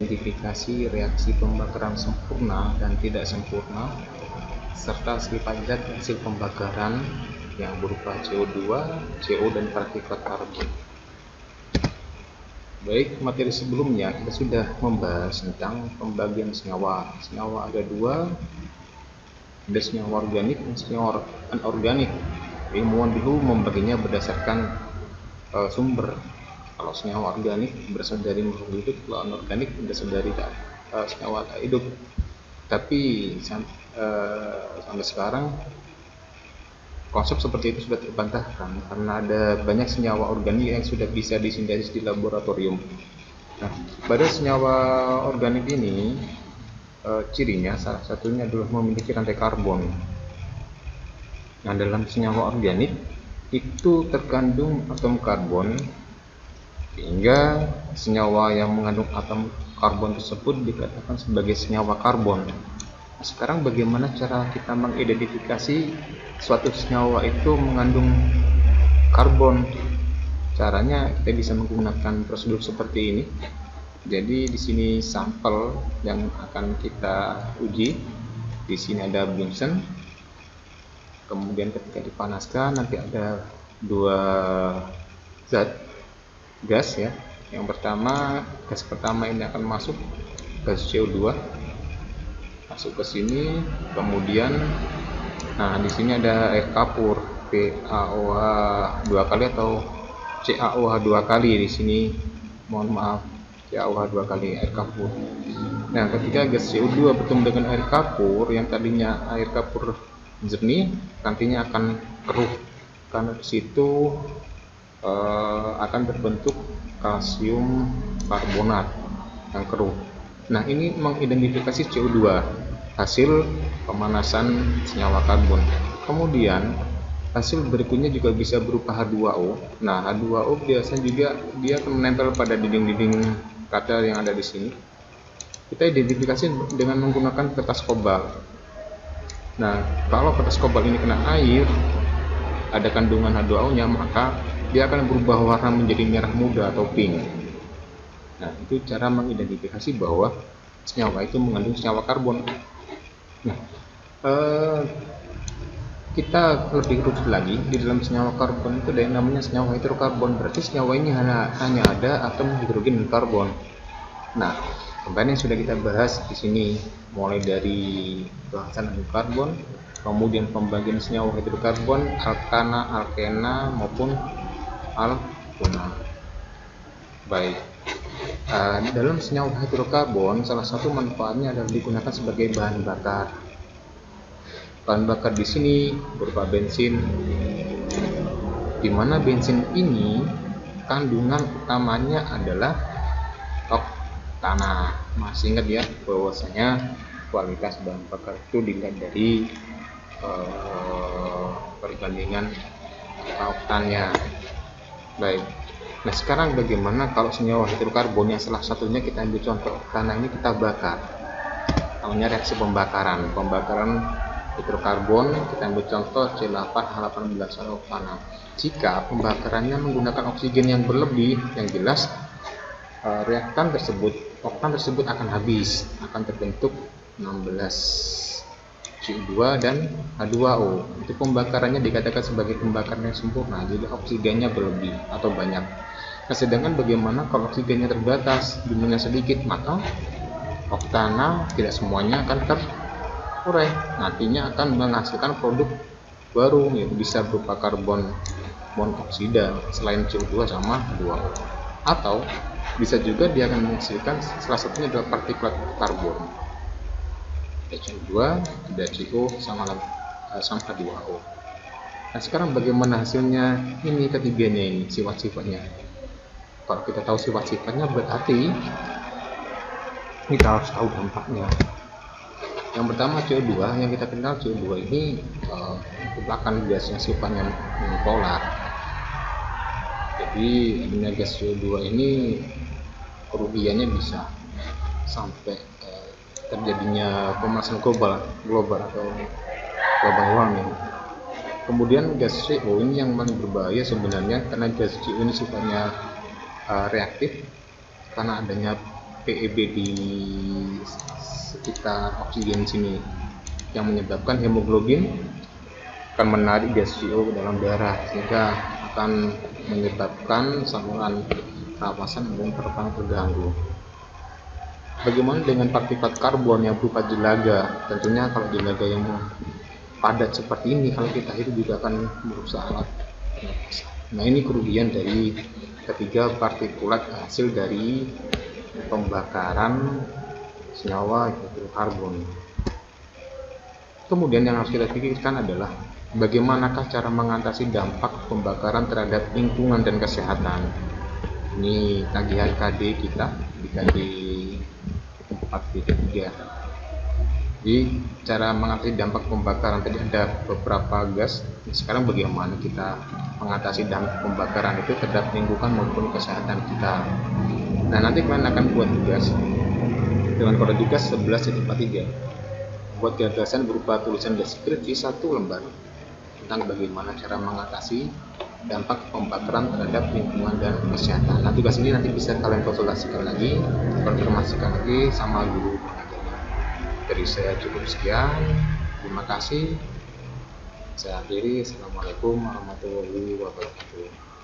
identifikasi reaksi pembakaran sempurna dan tidak sempurna, serta sifat zat hasil pembakaran yang berupa CO2, CO, dan partikulat karbon. Baik, materi sebelumnya kita sudah membahas tentang pembagian senyawa. Senyawa ada dua, ada senyawa organik dan senyawa anorganik. Ilmuwan dulu membaginya berdasarkan sumber. Kalau senyawa organik berasal dari makhluk hidup, kalau anorganik berasal dari senyawa tak hidup. Tapi sampai sekarang konsep seperti itu sudah terbantahkan karena ada banyak senyawa organik yang sudah bisa disintesis di laboratorium. Nah, pada senyawa organik ini cirinya salah satunya adalah memiliki rantai karbon. Nah, dalam senyawa organik itu terkandung atom karbon, sehingga senyawa yang mengandung atom karbon tersebut dikatakan sebagai senyawa karbon. Sekarang bagaimana cara kita mengidentifikasi suatu senyawa itu mengandung karbon? Caranya kita bisa menggunakan prosedur seperti ini. Jadi di sini sampel yang akan kita uji. Di sini ada Bunsen. Kemudian ketika dipanaskan nanti ada dua zat gas ya. Yang pertama, gas pertama ini akan masuk, gas CO2 masuk ke sini. Kemudian di sini ada air kapur PaOH 2 kali atau CaOH 2 kali. Di sini mohon maaf, CaOH 2 kali air kapur. Nah, ketika gas CO2 bertemu dengan air kapur, yang tadinya air kapur jernih nantinya akan keruh karena di situ akan terbentuk kalsium karbonat yang keruh. Nah, ini mengidentifikasi CO2 hasil pemanasan senyawa karbon. Kemudian hasil berikutnya juga bisa berupa H2O. Nah, H2O biasanya juga dia akan menempel pada dinding-dinding kaca yang ada di sini. Kita identifikasi dengan menggunakan kertas kobal. Nah, kalau kertas kobal ini kena air, ada kandungan H2O-nya, maka dia akan berubah warna menjadi merah muda atau pink. Nah, itu cara mengidentifikasi bahwa senyawa itu mengandung senyawa karbon. Nah, kita lebih rujuk lagi, di dalam senyawa karbon itu ada yang namanya senyawa hidrokarbon. Berarti senyawa ini hanya ada atom hidrogen dan karbon. Nah, kemarin yang sudah kita bahas di sini mulai dari bahasan hidrokarbon, kemudian pembagian senyawa hidrokarbon, alkana, alkena maupun alkena. Baik. Dalam senyawa hidrokarbon, salah satu manfaatnya adalah digunakan sebagai bahan bakar. Bahan bakar di sini berupa bensin, di mana bensin ini kandungan utamanya adalah oktana. Masih ingat ya bahwasanya kualitas bahan bakar itu dilihat dari perbandingan oktannya. Baik. Nah, sekarang bagaimana kalau senyawa hidrokarbon yang salah satunya kita ambil contoh oktana ini kita bakar? Namanya reaksi pembakaran. Pembakaran hidrokarbon kita ambil contoh C8H18 oktana. Jika pembakarannya menggunakan oksigen yang berlebih, yang jelas oktan tersebut akan habis, akan terbentuk 16 CO2 dan H2O. Itu pembakarannya dikatakan sebagai pembakaran yang sempurna, jadi oksigennya berlebih atau banyak. Nah, sedangkan bagaimana kalau oksigennya terbatas, jumlahnya sedikit, maka oktana tidak semuanya akan terurai, nantinya akan menghasilkan produk baru, yaitu bisa berupa karbon monoksida selain CO2 sama H2O, atau bisa juga dia akan menghasilkan salah satunya adalah partikulat karbon, CO2, ada CO sama H2O. Nah, sekarang bagaimana hasilnya ini ketiganya ini, sifat-sifatnya? Kalau kita tahu sifat-sifatnya berarti kita harus tahu dampaknya. Yang pertama CO2, yang kita kenal CO2 ini merupakan gas yang sifatnya unipolar. Jadi adanya gas CO2 ini kerugiannya bisa sampai terjadinya pemanasan global atau global warming. Kemudian gas CO ini yang paling berbahaya sebenarnya, karena gas CO ini sifatnya reaktif karena adanya PEB di sekitar oksigen sini yang menyebabkan hemoglobin akan menarik gas CO ke dalam darah, sehingga akan menyebabkan saluran pernapasan dan pernapasan terganggu. Bagaimana dengan partikel karbon yang berupa jelaga? Tentunya kalau jelaga yang padat seperti ini, kalau kita hidup juga akan merusak alat pernapasan. Nah, ini kerugian dari ketiga partikulat hasil dari pembakaran senyawa hidrokarbon. Kemudian yang harus kita pikirkan adalah bagaimanakah cara mengatasi dampak pembakaran terhadap lingkungan dan kesehatan. Ini tagihan KD kita di KD 4.3. Jadi cara mengatasi dampak pembakaran, tadi ada beberapa gas. Sekarang bagaimana kita mengatasi dampak pembakaran itu terhadap lingkungan maupun kesehatan kita. Nah, nanti kalian akan buat tugas dengan kode tugas 11.43. Buat gagasan berupa tulisan deskripsi 1 lembar tentang bagaimana cara mengatasi dampak pembakaran terhadap lingkungan dan kesehatan. Nah, tugas ini nanti bisa kalian konsultasikan lagi, konfirmasikan lagi sama guru pengajarnya. Dari saya cukup sekian. Terima kasih. Saya akhiri. Assalamualaikum warahmatullahi wabarakatuh.